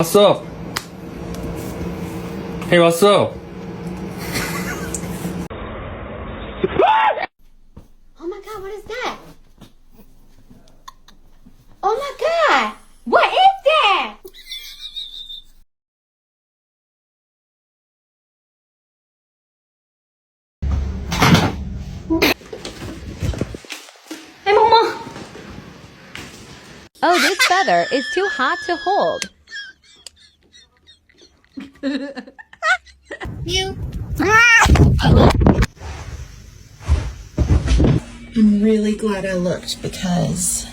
what's up? Hey, what's up? Oh my god, what is that? Oh my god! What is that? Hey, Mama! Oh, this feather is too hot to hold. I'm really glad I looked because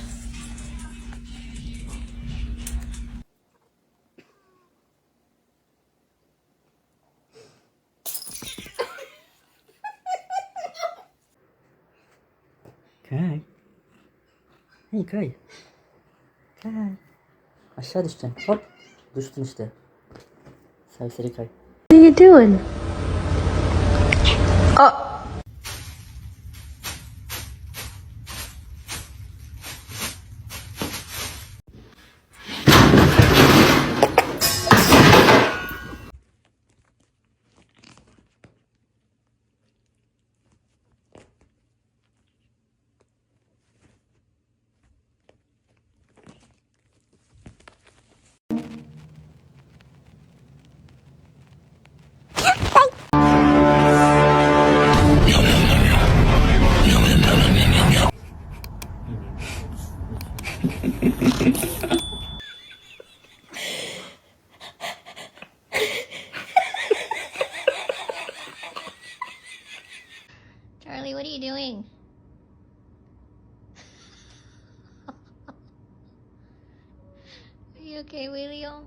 Kay. Hey Kay. Kay. Aşağı düştün. Hop. Düştün işte. Serseri Kay. What are you doing? Oh. Charlie, what are you doing? Are you okay, William?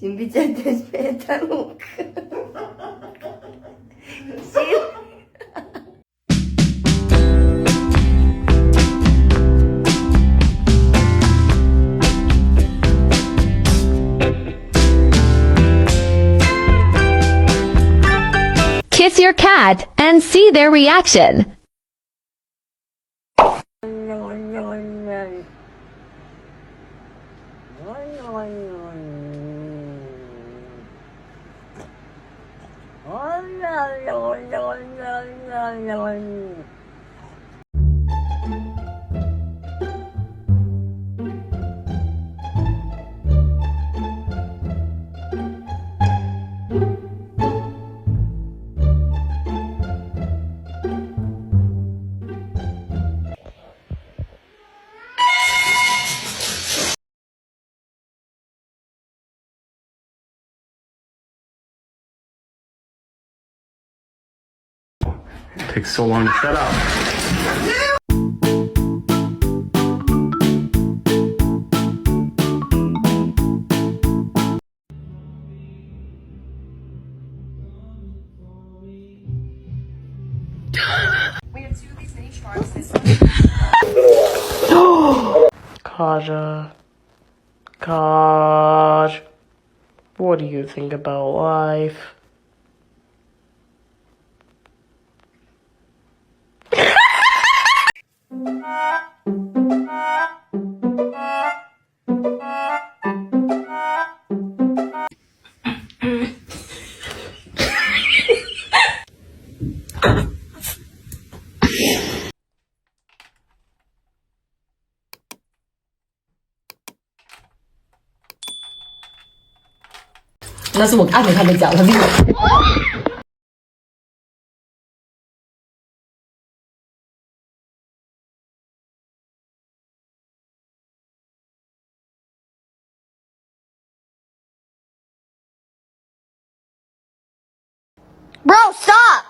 신비자한테 빼다놓고 Kiss your cat and see their reaction. It takes so long to set up. Kaja. Kaj. What do you think about life? “那是我按着他的脚，他就 Bro, stop!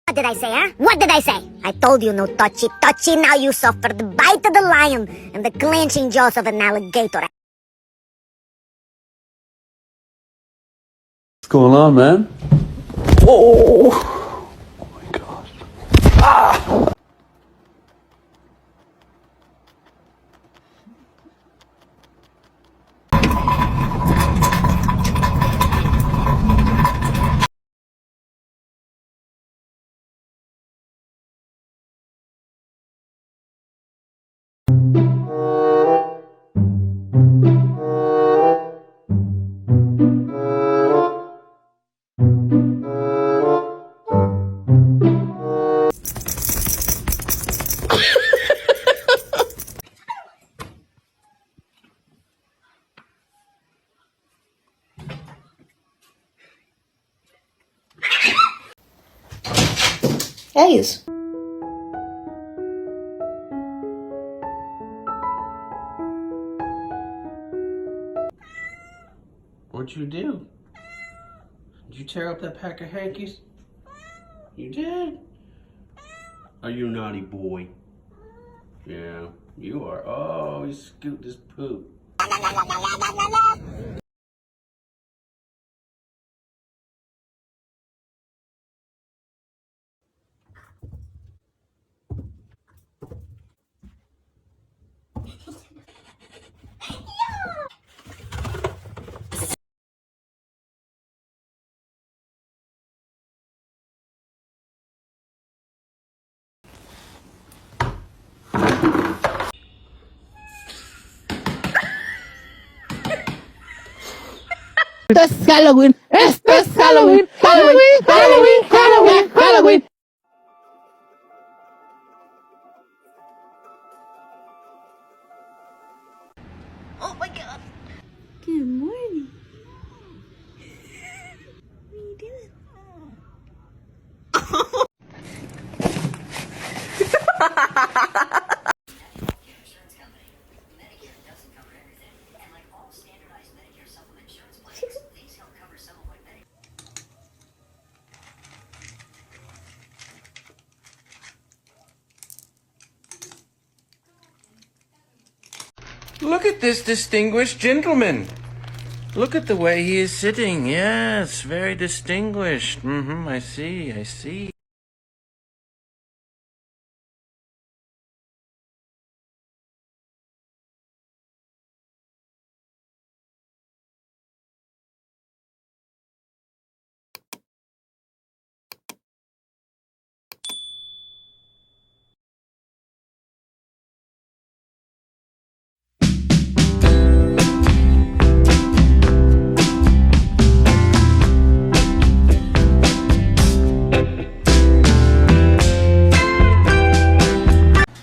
What did I say, huh? What did I say? I told you no touchy touchy. Now you suffer the bite of the lion and the clenching jaws of an alligator. What's going on, man? Oh my gosh. Hayes. What'd you do? Did you tear up that pack of hankies? You did? Are you a naughty boy? Yeah, you are. Oh, you scooped his poop. Esto es Halloween. Esto es Halloween. Halloween, Halloween, Halloween, Halloween. Oh my god. Good morning. What are you doing? Look at this distinguished gentleman. Look at the way he is sitting. Yes, very distinguished. I see, I see.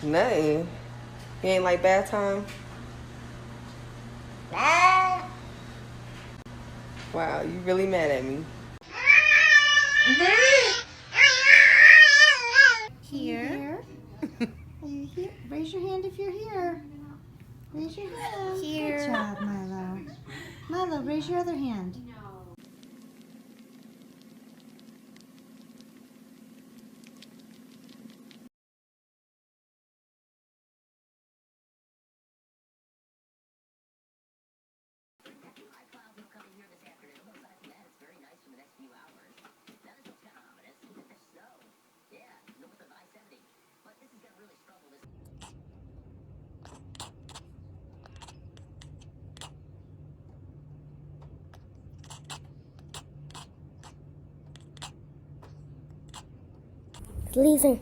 Nothing. You ain't like bath time? Wow, you really mad at me. Here. Are you here? Raise your hand if you're here. Raise your hand. Here. Good job, Milo. Milo, raise your other hand. Laser.